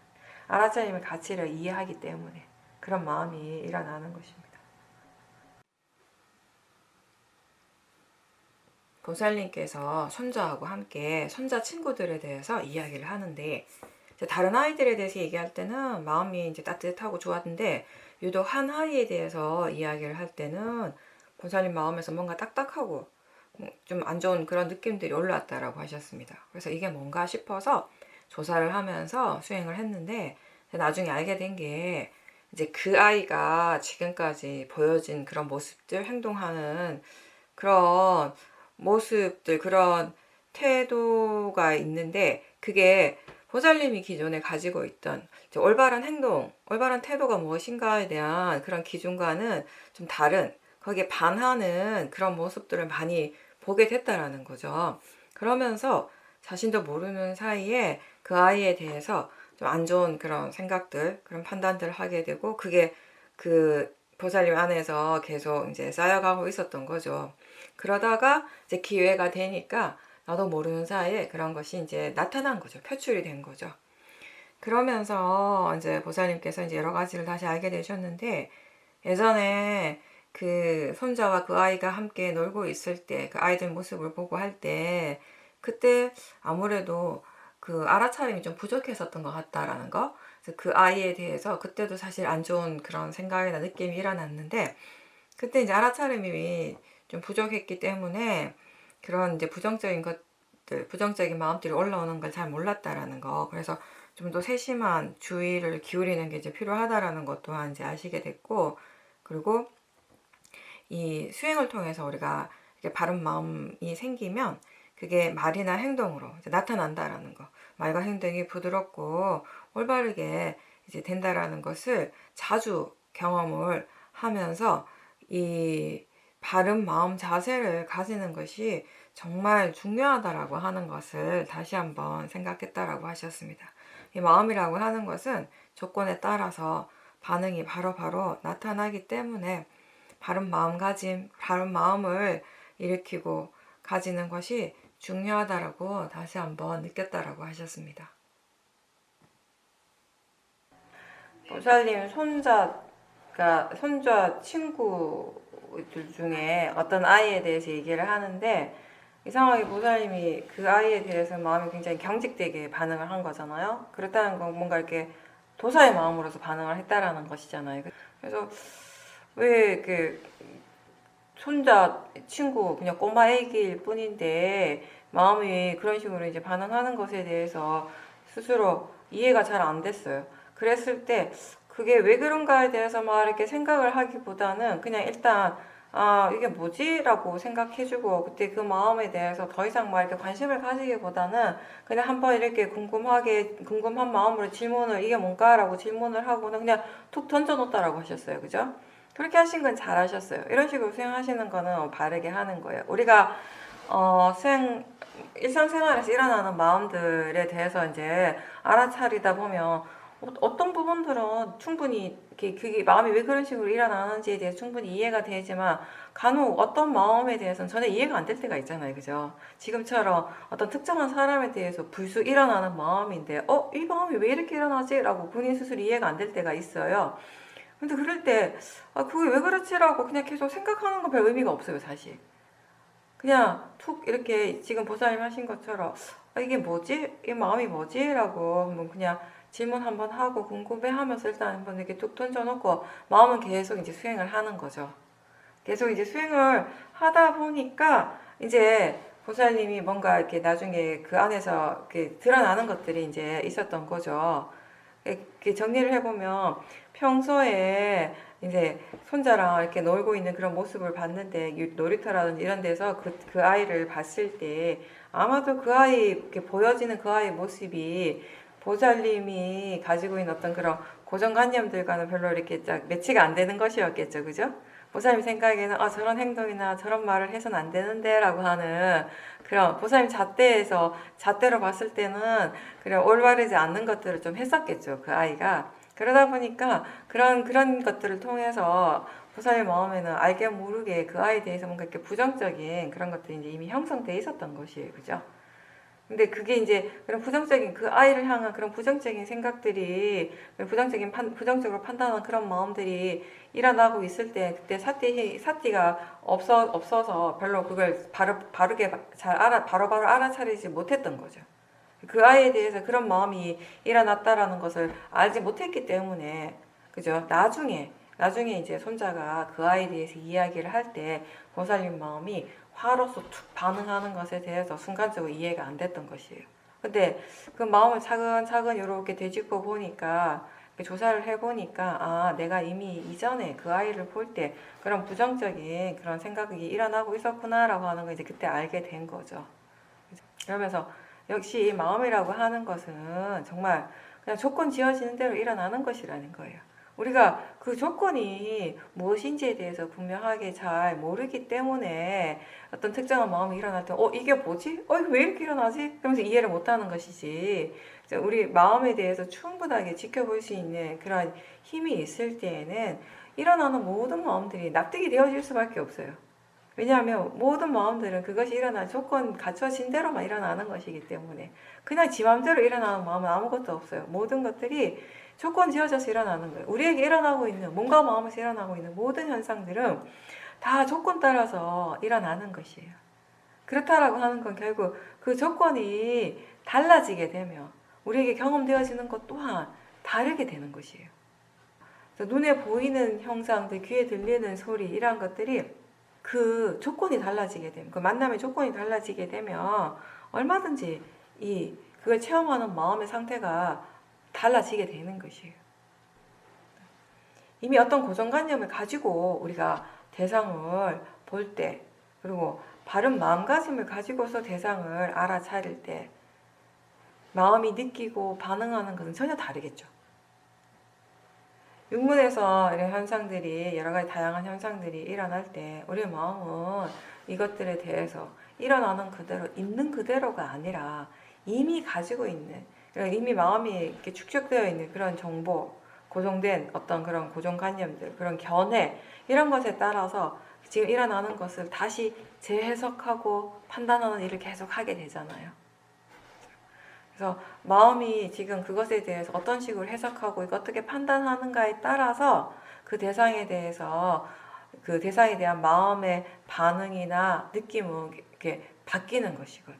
알아차림의 가치를 이해하기 때문에 그런 마음이 일어나는 것입니다. 보살님께서 손자하고 함께 손자 친구들에 대해서 이야기를 하는데, 다른 아이들에 대해서 얘기할 때는 마음이 이제 따뜻하고 좋았는데, 유독 한 아이에 대해서 이야기를 할 때는 보살님 마음에서 뭔가 딱딱하고 좀 안 좋은 그런 느낌들이 올라왔다라고 하셨습니다. 그래서 이게 뭔가 싶어서 조사를 하면서 수행을 했는데, 나중에 알게 된 게 이제 그 아이가 지금까지 보여진 그런 모습들, 행동하는 그런 모습들, 그런 태도가 있는데, 그게 보살님이 기존에 가지고 있던 올바른 행동, 올바른 태도가 무엇인가에 대한 그런 기준과는 좀 다른, 거기에 반하는 그런 모습들을 많이 보게 됐다라는 거죠. 그러면서 자신도 모르는 사이에 그 아이에 대해서 좀 안 좋은 그런 생각들, 그런 판단들을 하게 되고, 그게 그 보살님 안에서 계속 이제 쌓여가고 있었던 거죠. 그러다가 이제 기회가 되니까 나도 모르는 사이에 그런 것이 이제 나타난 거죠. 표출이 된 거죠. 그러면서 이제 보살님께서 이제 여러 가지를 다시 알게 되셨는데, 예전에 그 손자와 그 아이가 함께 놀고 있을 때, 그 아이들 모습을 보고 할 때, 그때 아무래도 그 알아차림이 좀 부족했었던 것 같다라는 거. 그래서 그 아이에 대해서 그때도 사실 안 좋은 그런 생각이나 느낌이 일어났는데, 그때 이제 알아차림이 좀 부족했기 때문에 그런 이제 부정적인 것들, 부정적인 마음들이 올라오는 걸 잘 몰랐다라는 거. 그래서 좀 더 세심한 주의를 기울이는 게 이제 필요하다라는 것 또한 이제 아시게 됐고, 그리고 이 수행을 통해서 우리가 이렇게 바른 마음이 생기면 그게 말이나 행동으로 이제 나타난다라는 거. 말과 행동이 부드럽고 올바르게 이제 된다라는 것을 자주 경험을 하면서 이 바른 마음 자세를 가지는 것이 정말 중요하다라고 하는 것을 다시 한번 생각했다라고 하셨습니다. 이 마음이라고 하는 것은 조건에 따라서 반응이 바로바로 나타나기 때문에 바른 마음가짐, 바른 마음을 일으키고 가지는 것이 중요하다라고 다시 한번 느꼈다라고 하셨습니다. 보살님 손자 친구들 중에 어떤 아이에 대해서 얘기를 하는데, 이상하게 보살님이 그 아이에 대해서 마음이 굉장히 경직되게 반응을 한 거잖아요. 그렇다는 건 뭔가 이렇게 도사의 마음으로서 반응을 했다라는 것이잖아요. 그래서 왜 이렇게 손자 친구 그냥 꼬마 애기일 뿐인데 마음이 그런 식으로 이제 반응하는 것에 대해서 스스로 이해가 잘 안 됐어요. 그랬을 때 그게 왜 그런가에 대해서 막 이렇게 생각을 하기보다는 그냥 일단 이게 뭐지? 라고 생각해주고, 그때 그 마음에 대해서 더 이상 막 이렇게 관심을 가지기보다는 그냥 한번 이렇게 궁금한 마음으로 질문을, 이게 뭔가? 라고 질문을 하고는 그냥 툭 던져놓다라고 하셨어요. 그죠? 그렇게 하신 건 잘하셨어요. 이런 식으로 수행하시는 거는 바르게 하는 거예요. 우리가 일상생활에서 일어나는 마음들에 대해서 이제 알아차리다 보면 어떤 부분들은 충분히 그게 마음이 왜 그런 식으로 일어나는지에 대해서 충분히 이해가 되지만, 간혹 어떤 마음에 대해서는 전혀 이해가 안 될 때가 있잖아요. 그죠? 지금처럼 어떤 특정한 사람에 대해서 불쑥 일어나는 마음인데 이 마음이 왜 이렇게 일어나지? 라고 본인 스스로 이해가 안 될 때가 있어요. 근데 그럴 때 그게 왜 그렇지라고 그냥 계속 생각하는 건 별 의미가 없어요. 사실 그냥 툭 이렇게 지금 보살님 하신 것처럼 이게 뭐지? 이 마음이 뭐지? 라고 한번 그냥 질문 한번 하고 궁금해하면서 일단 한번 이렇게 툭 던져놓고 마음은 계속 이제 수행을 하는 거죠. 계속 이제 수행을 하다 보니까 이제 보살님이 뭔가 이렇게 나중에 그 안에서 이렇게 드러나는 것들이 이제 있었던 거죠. 이렇게 정리를 해보면 평소에 이제 손자랑 이렇게 놀고 있는 그런 모습을 봤는데, 놀이터라든지 이런 데서 그 아이를 봤을 때 아마도 그 아이, 이렇게 보여지는 그 아이의 모습이 보살님이 가지고 있는 어떤 그런 고정관념들과는 별로 이렇게 딱 매치가 안 되는 것이었겠죠. 그죠? 보살님 생각에는 저런 행동이나 저런 말을 해서는 안 되는데 라고 하는 그런 보살님 잣대로 봤을 때는 그냥 올바르지 않는 것들을 좀 했었겠죠. 그 아이가. 그러다 보니까 그런 것들을 통해서 보살님 마음에는 알게 모르게 그 아이에 대해서 뭔가 이렇게 부정적인 그런 것들이 이제 이미 형성돼 있었던 것이에요. 그죠? 근데 그게 이제 그런 부정적인 그 아이를 향한 그런 부정적인 생각들이 부정적으로 판단하는 그런 마음들이 일어나고 있을 때 그때 사띠가 없어서 별로 그걸 바르게 바로바로 알아차리지 못했던 거죠. 그 아이에 대해서 그런 마음이 일어났다라는 것을 알지 못했기 때문에 그죠? 나중에 이제 손자가 그 아이에 대해서 이야기를 할 때 보살님 마음이 화로서 툭 반응하는 것에 대해서 순간적으로 이해가 안 됐던 것이에요. 근데 그 마음을 차근차근 이렇게 되짚어 보니까 조사를 해보니까 내가 이미 이전에 그 아이를 볼 때 그런 부정적인 그런 생각이 일어나고 있었구나라고 하는 걸 이제 그때 알게 된 거죠. 그러면서 역시 이 마음이라고 하는 것은 정말 그냥 조건 지어지는 대로 일어나는 것이라는 거예요. 우리가 그 조건이 무엇인지에 대해서 분명하게 잘 모르기 때문에 어떤 특정한 마음이 일어날 때 이게 뭐지? 이거 왜 이렇게 일어나지? 그러면서 이해를 못하는 것이지. 우리 마음에 대해서 충분하게 지켜볼 수 있는 그런 힘이 있을 때에는 일어나는 모든 마음들이 납득이 되어질 수밖에 없어요. 왜냐하면 모든 마음들은 그것이 일어날 조건 갖춰진 대로만 일어나는 것이기 때문에 그냥 지 맘대로 일어나는 마음은 아무것도 없어요. 모든 것들이 조건 지어져서 일어나는 거예요. 우리에게 일어나고 있는 몸과 마음에서 일어나고 있는 모든 현상들은 다 조건 따라서 일어나는 것이에요. 그렇다라고 하는 건 결국 그 조건이 달라지게 되면 우리에게 경험되어지는 것 또한 다르게 되는 것이에요. 눈에 보이는 형상들, 귀에 들리는 소리 이러한 것들이 그 조건이 달라지게 되면 그 만남의 조건이 달라지게 되면 얼마든지 그걸 체험하는 마음의 상태가 달라지게 되는 것이에요. 이미 어떤 고정관념을 가지고 우리가 대상을 볼 때 그리고 바른 마음가짐을 가지고서 대상을 알아차릴 때 마음이 느끼고 반응하는 것은 전혀 다르겠죠. 육문에서 이런 현상들이 여러 가지 다양한 현상들이 일어날 때 우리의 마음은 이것들에 대해서 일어나는 그대로 있는 그대로가 아니라 이미 가지고 있는 이미 마음이 이렇게 축적되어 있는 그런 정보 고정된 어떤 그런 고정관념들 그런 견해 이런 것에 따라서 지금 일어나는 것을 다시 재해석하고 판단하는 일을 계속 하게 되잖아요. 그래서 마음이 지금 그것에 대해서 어떤 식으로 해석하고 이거 어떻게 판단하는가에 따라서 그 대상에 대해서 그 대상에 대한 마음의 반응이나 느낌은 이렇게 바뀌는 것이거든요.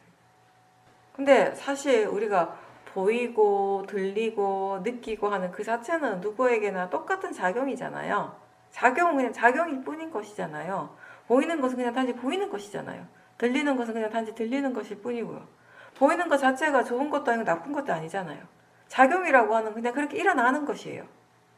근데 사실 우리가 보이고 들리고 느끼고 하는 그 자체는 누구에게나 똑같은 작용이잖아요. 작용은 그냥 작용일 뿐인 것이잖아요. 보이는 것은 그냥 단지 보이는 것이잖아요. 들리는 것은 그냥 단지 들리는 것일 뿐이고요. 보이는 것 자체가 좋은 것도 아니고 나쁜 것도 아니잖아요. 작용이라고 하는 그냥 그렇게 일어나는 것이에요.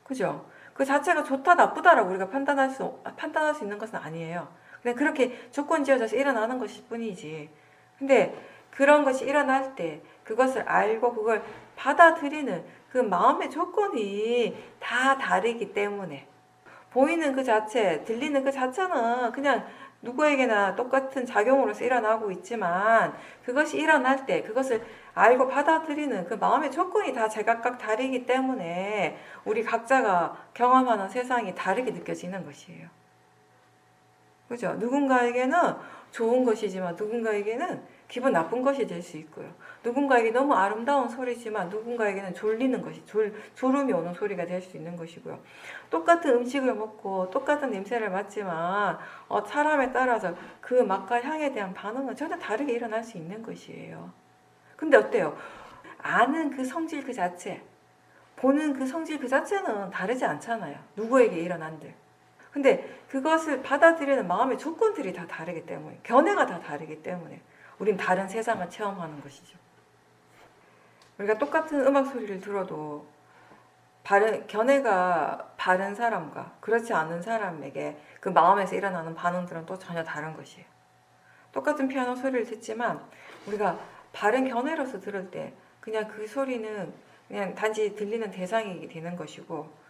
그죠? 그 자체가 좋다 나쁘다라고 우리가 판단할 수 있는 것은 아니에요. 그냥 그렇게 조건 지어져서 일어나는 것일 뿐이지. 근데 그런 것이 일어날 때 그것을 알고 그걸 받아들이는 그 마음의 조건이 다 다르기 때문에 보이는 그 자체, 들리는 그 자체는 그냥 누구에게나 똑같은 작용으로서 일어나고 있지만 그것이 일어날 때 그것을 알고 받아들이는 그 마음의 조건이 다 제각각 다르기 때문에 우리 각자가 경험하는 세상이 다르게 느껴지는 것이에요. 그죠? 누군가에게는 좋은 것이지만 누군가에게는 기분 나쁜 것이 될 수 있고요. 누군가에게 너무 아름다운 소리지만 누군가에게는 졸리는 것이 졸음이 오는 소리가 될 수 있는 것이고요. 똑같은 음식을 먹고 똑같은 냄새를 맡지만 사람에 따라서 그 맛과 향에 대한 반응은 전혀 다르게 일어날 수 있는 것이에요. 근데 어때요? 아는 그 성질 그 자체, 보는 그 성질 그 자체는 다르지 않잖아요. 누구에게 일어난들. 근데 그것을 받아들이는 마음의 조건들이 다 다르기 때문에 견해가 다 다르기 때문에 우린 다른 세상을 체험하는 것이죠. 우리가 똑같은 음악 소리를 들어도 견해가 바른 사람과 그렇지 않은 사람에게 그 마음에서 일어나는 반응들은 또 전혀 다른 것이에요. 똑같은 피아노 소리를 듣지만 우리가 바른 견해로서 들을 때 그냥 그 소리는 그냥 단지 들리는 대상이 되는 것이고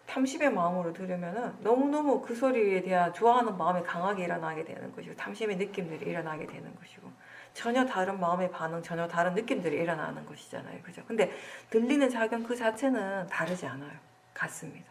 탐심의 마음으로 들으면은 너무너무 그 소리에 대한 좋아하는 마음이 강하게 일어나게 되는 것이고, 탐심의 느낌들이 일어나게 되는 것이고, 전혀 다른 마음의 반응, 전혀 다른 느낌들이 일어나는 것이잖아요. 그죠? 근데 들리는 작용 그 자체는 다르지 않아요. 같습니다.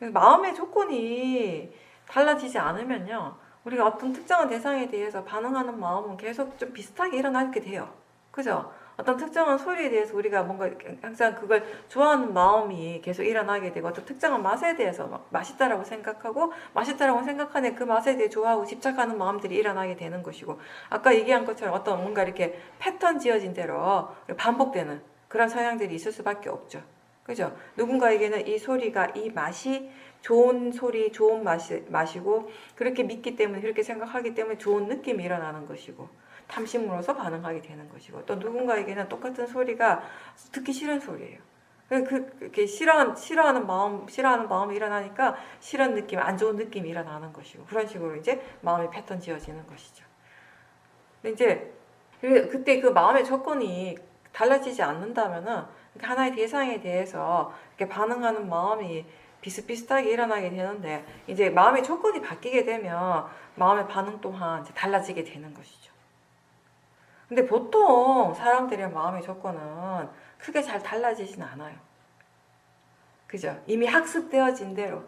마음의 조건이 달라지지 않으면요, 우리가 어떤 특정한 대상에 대해서 반응하는 마음은 계속 좀 비슷하게 일어나게 돼요. 그죠? 어떤 특정한 소리에 대해서 우리가 뭔가 항상 그걸 좋아하는 마음이 계속 일어나게 되고, 어떤 특정한 맛에 대해서 막 맛있다라고 생각하고, 맛있다라고 생각하는 그 맛에 대해 좋아하고 집착하는 마음들이 일어나게 되는 것이고, 아까 얘기한 것처럼 어떤 뭔가 이렇게 패턴 지어진 대로 반복되는 그런 성향들이 있을 수밖에 없죠. 그죠? 누군가에게는 이 소리가, 이 맛이 좋은 소리, 좋은 맛이고, 그렇게 믿기 때문에, 그렇게 생각하기 때문에 좋은 느낌이 일어나는 것이고, 탐심으로서 반응하게 되는 것이고, 또 누군가에게는 똑같은 소리가 듣기 싫은 소리예요. 그렇게 싫어하는 마음이 일어나니까 싫은 느낌, 안 좋은 느낌이 일어나는 것이고, 그런 식으로 이제 마음의 패턴 지어지는 것이죠. 근데 이제 그때 그 마음의 조건이 달라지지 않는다면은 하나의 대상에 대해서 이렇게 반응하는 마음이 비슷비슷하게 일어나게 되는데, 이제 마음의 조건이 바뀌게 되면 마음의 반응 또한 이제 달라지게 되는 것이죠. 근데 보통 사람들의 마음의 조건은 크게 잘 달라지진 않아요. 그죠? 이미 학습되어진 대로,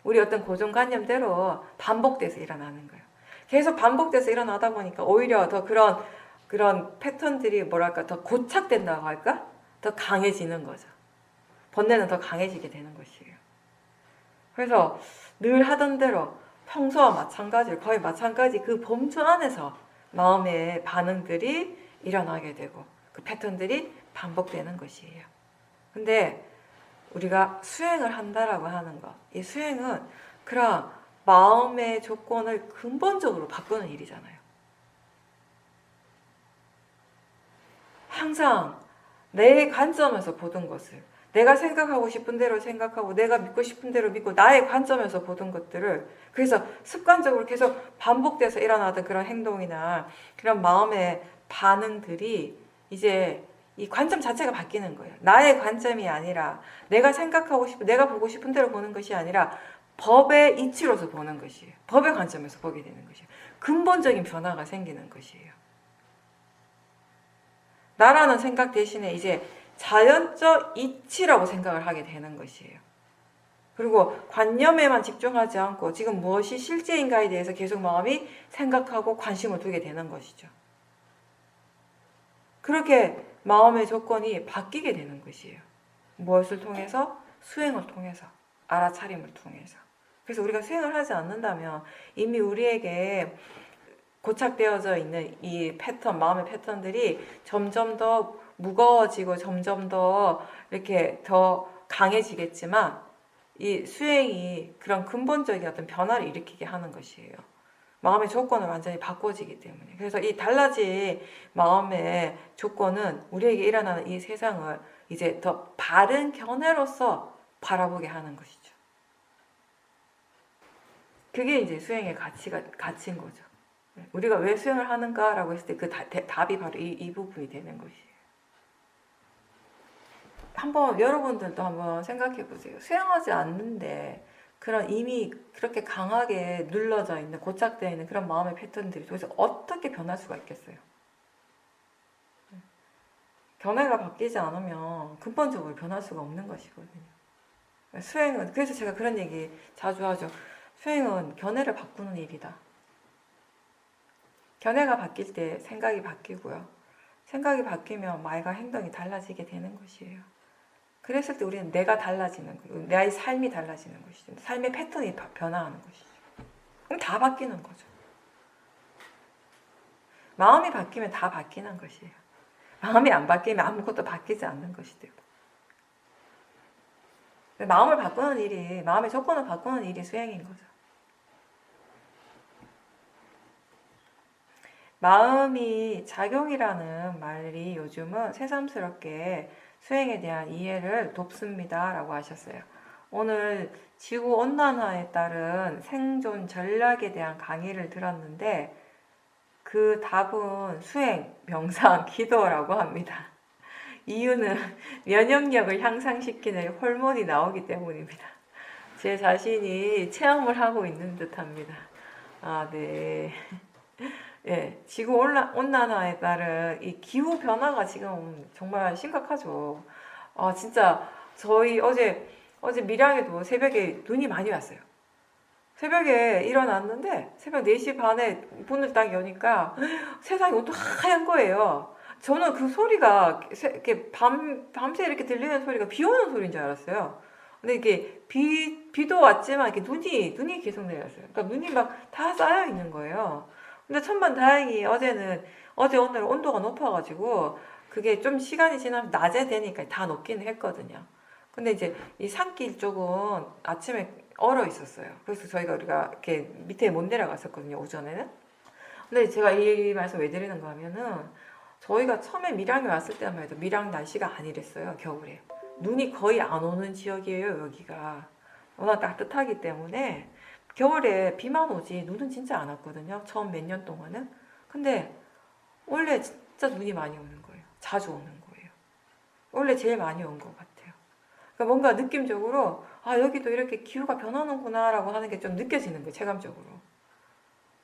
우리 어떤 고정관념대로 반복돼서 일어나는 거예요. 계속 반복돼서 일어나다 보니까 오히려 더 그런 패턴들이 뭐랄까 더 고착된다고 할까? 더 강해지는 거죠. 번뇌는 더 강해지게 되는 것이에요. 그래서 늘 하던 대로 평소와 마찬가지로 거의 마찬가지 그 범주 안에서 마음의 반응들이 일어나게 되고 그 패턴들이 반복되는 것이에요. 근데 우리가 수행을 한다라고 하는 것, 이 수행은 그런 마음의 조건을 근본적으로 바꾸는 일이잖아요. 항상 내 관점에서 보던 것을, 내가 생각하고 싶은 대로 생각하고 내가 믿고 싶은 대로 믿고 나의 관점에서 보던 것들을, 그래서 습관적으로 계속 반복돼서 일어나던 그런 행동이나 그런 마음의 반응들이 이제 이 관점 자체가 바뀌는 거예요. 나의 관점이 아니라 내가 생각하고 싶은, 내가 보고 싶은 대로 보는 것이 아니라 법의 이치로서 보는 것이에요. 법의 관점에서 보게 되는 것이에요. 근본적인 변화가 생기는 것이에요. 나라는 생각 대신에 이제 자연적 이치라고 생각을 하게 되는 것이에요. 그리고 관념에만 집중하지 않고 지금 무엇이 실제인가에 대해서 계속 마음이 생각하고 관심을 두게 되는 것이죠. 그렇게 마음의 조건이 바뀌게 되는 것이에요. 무엇을 통해서? 수행을 통해서, 알아차림을 통해서. 그래서 우리가 수행을 하지 않는다면 이미 우리에게 고착되어져 있는 이 패턴, 마음의 패턴들이 점점 더 무거워지고 점점 더 이렇게 더 강해지겠지만, 이 수행이 그런 근본적인 어떤 변화를 일으키게 하는 것이에요. 마음의 조건을 완전히 바꿔지기 때문에. 그래서 이 달라진 마음의 조건은 우리에게 일어나는 이 세상을 이제 더 바른 견해로서 바라보게 하는 것이죠. 그게 이제 수행의 가치인 거죠. 우리가 왜 수행을 하는가라고 했을 때 그 답이 바로 이 부분이 되는 것이에요. 한번 여러분들도 한번 생각해 보세요. 수행하지 않는데 그런 이미 그렇게 강하게 눌러져 있는, 고착되어 있는 그런 마음의 패턴들이 도대체 어떻게 변할 수가 있겠어요? 견해가 바뀌지 않으면 근본적으로 변할 수가 없는 것이거든요. 수행은, 그래서 제가 그런 얘기 자주 하죠. 수행은 견해를 바꾸는 일이다. 견해가 바뀔 때 생각이 바뀌고요. 생각이 바뀌면 말과 행동이 달라지게 되는 것이에요. 그랬을 때 우리는 내가 달라지는 거예요. 나의 삶이 달라지는 것이죠. 삶의 패턴이 변화하는 것이죠. 그럼 다 바뀌는 거죠. 마음이 바뀌면 다 바뀌는 것이에요. 마음이 안 바뀌면 아무것도 바뀌지 않는 것이죠. 마음을 바꾸는 일이, 마음의 조건을 바꾸는 일이 수행인 거죠. 마음이 작용이라는 말이 요즘은 새삼스럽게 수행에 대한 이해를 돕습니다 라고 하셨어요. 오늘 지구온난화에 따른 생존 전략에 대한 강의를 들었는데 그 답은 수행, 명상, 기도라고 합니다. 이유는 면역력을 향상시키는 호르몬이 나오기 때문입니다. 제 자신이 체험을 하고 있는 듯합니다. 아, 네. 예, 지구 온난화에 따른 이 기후 변화가 지금 정말 심각하죠. 아, 진짜 저희 어제 밀양에도 새벽에 눈이 많이 왔어요. 새벽에 일어났는데 새벽 4시 반에 문을 딱 여니까 세상이 온통 하얀 거예요. 저는 그 소리가 이렇게 밤새 이렇게 들리는 소리가 비 오는 소리인 줄 알았어요. 근데 이게 비도 왔지만 이렇게 눈이 계속 내렸어요. 그러니까 눈이 막 다 쌓여 있는 거예요. 근데 천만 다행히 어제 오늘 온도가 높아가지고 그게 좀 시간이 지나면 낮에 되니까 다 녹기는 했거든요. 근데 이제 이 산길 쪽은 아침에 얼어 있었어요. 그래서 우리가 이렇게 밑에 못 내려갔었거든요, 오전에는. 근데 제가 이 말씀 왜 드리는가 하면은 저희가 처음에 밀양에 왔을 때만 해도 밀양 날씨가 아니랬어요, 겨울에. 눈이 거의 안 오는 지역이에요, 여기가. 워낙 따뜻하기 때문에 겨울에 비만 오지 눈은 진짜 안 왔거든요, 처음 몇 년 동안은. 근데 원래 진짜 눈이 많이 오는 거예요. 자주 오는 거예요. 원래 제일 많이 온 것 같아요. 그러니까 뭔가 느낌적으로 아, 여기도 이렇게 기후가 변하는구나 라고 하는 게 좀 느껴지는 거예요, 체감적으로.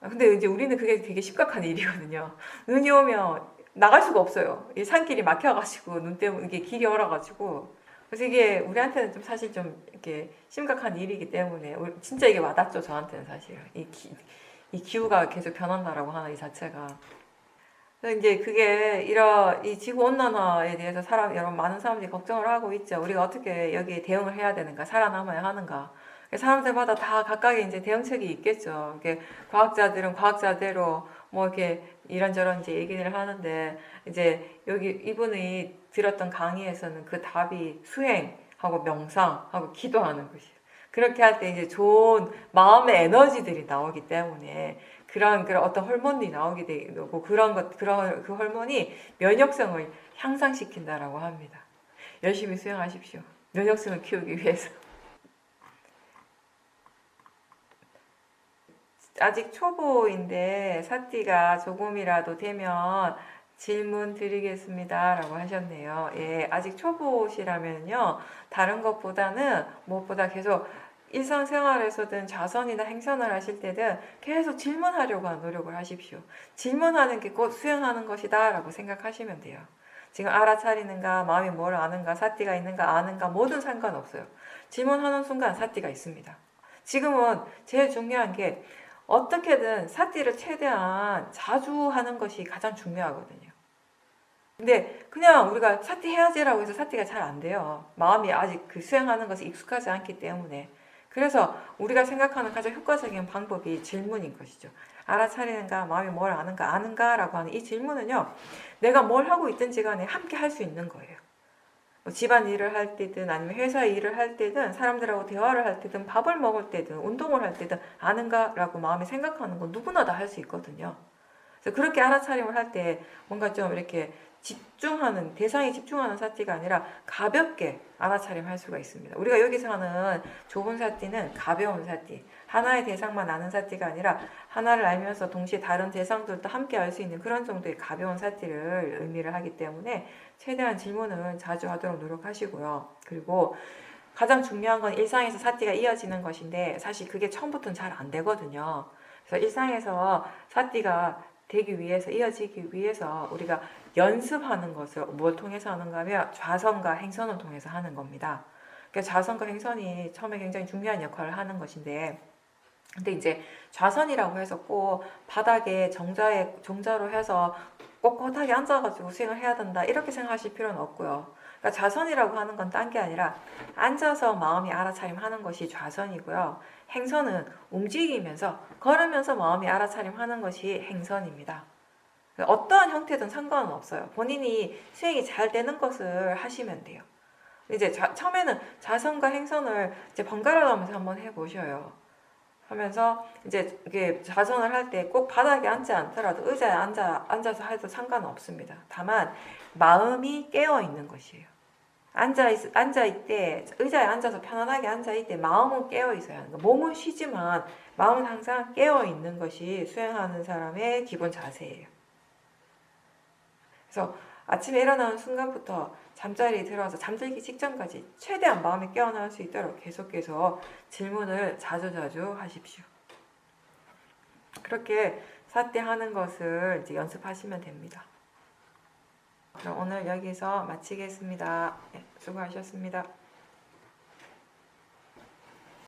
근데 이제 우리는 그게 되게 심각한 일이거든요. 눈이 오면 나갈 수가 없어요. 이 산길이 막혀가지고 눈 때문에 이게 길이 얼어가지고. 그래서 이게 우리한테는 좀 사실 좀 이렇게 심각한 일이기 때문에 진짜 이게 와닿죠, 저한테는 사실. 이 기후가 계속 변한다라고 하는 이 자체가. 그래서 이제 그게 이 지구 온난화에 대해서 여러분 많은 사람들이 걱정을 하고 있죠. 우리가 어떻게 여기에 대응을 해야 되는가, 살아남아야 하는가. 사람들마다 다 각각의 이제 대응책이 있겠죠. 이게 과학자들은 과학자대로 뭐 이렇게 이런저런 이제 얘기를 하는데 이제 여기 이분이 들었던 강의에서는 그 답이 수행하고 명상하고 기도하는 것이에요. 그렇게 할 때 이제 좋은 마음의 에너지들이 나오기 때문에 그런 어떤 호르몬이 나오게 되고 그런 그 호르몬이 면역성을 향상시킨다라고 합니다. 열심히 수행하십시오. 면역성을 키우기 위해서. 아직 초보인데 사띠가 조금이라도 되면 질문 드리겠습니다 라고 하셨네요. 예, 아직 초보시라면요, 다른 것보다는 무엇보다 계속 일상생활에서든 자선이나 행선을 하실 때든 계속 질문하려고 하는 노력을 하십시오. 질문하는 게 곧 수행하는 것이다 라고 생각하시면 돼요. 지금 알아차리는가, 마음이 뭘 아는가, 사띠가 있는가, 아는가, 뭐든 상관없어요. 질문하는 순간 사띠가 있습니다. 지금은 제일 중요한 게 어떻게든 사띠를 최대한 자주 하는 것이 가장 중요하거든요. 근데 그냥 우리가 사띠 해야지라고 해서 사띠가 잘 안 돼요. 마음이 아직 그 수행하는 것에 익숙하지 않기 때문에. 그래서 우리가 생각하는 가장 효과적인 방법이 질문인 것이죠. 알아차리는가, 마음이 뭘 아는가 라고 하는 이 질문은요, 내가 뭘 하고 있든지 간에 함께 할 수 있는 거예요. 뭐 집안 일을 할 때든 아니면 회사 일을 할 때든 사람들하고 대화를 할 때든 밥을 먹을 때든 운동을 할 때든 아는가라고 마음이 생각하는 건 누구나 다 할 수 있거든요. 그래서 그렇게 알아차림을 할 때 뭔가 좀 이렇게 대상에 집중하는 사띠가 아니라 가볍게 알아차림할 수가 있습니다. 우리가 여기서 하는 좁은 사띠는 가벼운 사띠, 하나의 대상만 아는 사띠가 아니라 하나를 알면서 동시에 다른 대상들도 함께 알 수 있는 그런 정도의 가벼운 사띠를 의미를 하기 때문에 최대한 질문은 자주 하도록 노력하시고요. 그리고 가장 중요한 건 일상에서 사띠가 이어지는 것인데 사실 그게 처음부터는 잘 안 되거든요. 그래서 일상에서 사띠가 되기 위해서, 이어지기 위해서 우리가 연습하는 것을 뭘 통해서 하는가 하면 좌선과 행선을 통해서 하는 겁니다. 그러니까 좌선과 행선이 처음에 굉장히 중요한 역할을 하는 것인데, 근데 이제 좌선이라고 해서 꼭 바닥에 정자로 해서 꼿꼿하게 앉아가지고 수행을 해야 된다 이렇게 생각하실 필요는 없고요. 그러니까 좌선이라고 하는 건 딴 게 아니라 앉아서 마음이 알아차림하는 것이 좌선이고요. 행선은 움직이면서 걸으면서 마음이 알아차림하는 것이 행선입니다. 어떠한 형태든 상관은 없어요. 본인이 수행이 잘 되는 것을 하시면 돼요. 이제 처음에는 좌선과 행선을 이제 번갈아 가면서 한번 해보셔요. 하면서 이제 이게 좌선을 할 때 꼭 바닥에 앉지 않더라도 의자에 앉아서 해도 상관없습니다. 다만 마음이 깨어 있는 것이에요. 앉아있대, 의자에 앉아서 편안하게 앉아있대, 마음은 깨어 있어야 하는 거. 몸은 쉬지만 마음은 항상 깨어 있는 것이 수행하는 사람의 기본 자세예요. 그래서 아침에 일어나는 순간부터 잠자리에 들어서 잠들기 직전까지 최대한 마음이 깨어날 수 있도록 계속해서 질문을 자주자주 하십시오. 그렇게 사띠하는 것을 이제 연습하시면 됩니다. 그럼 오늘 여기서 마치겠습니다. 네, 수고하셨습니다.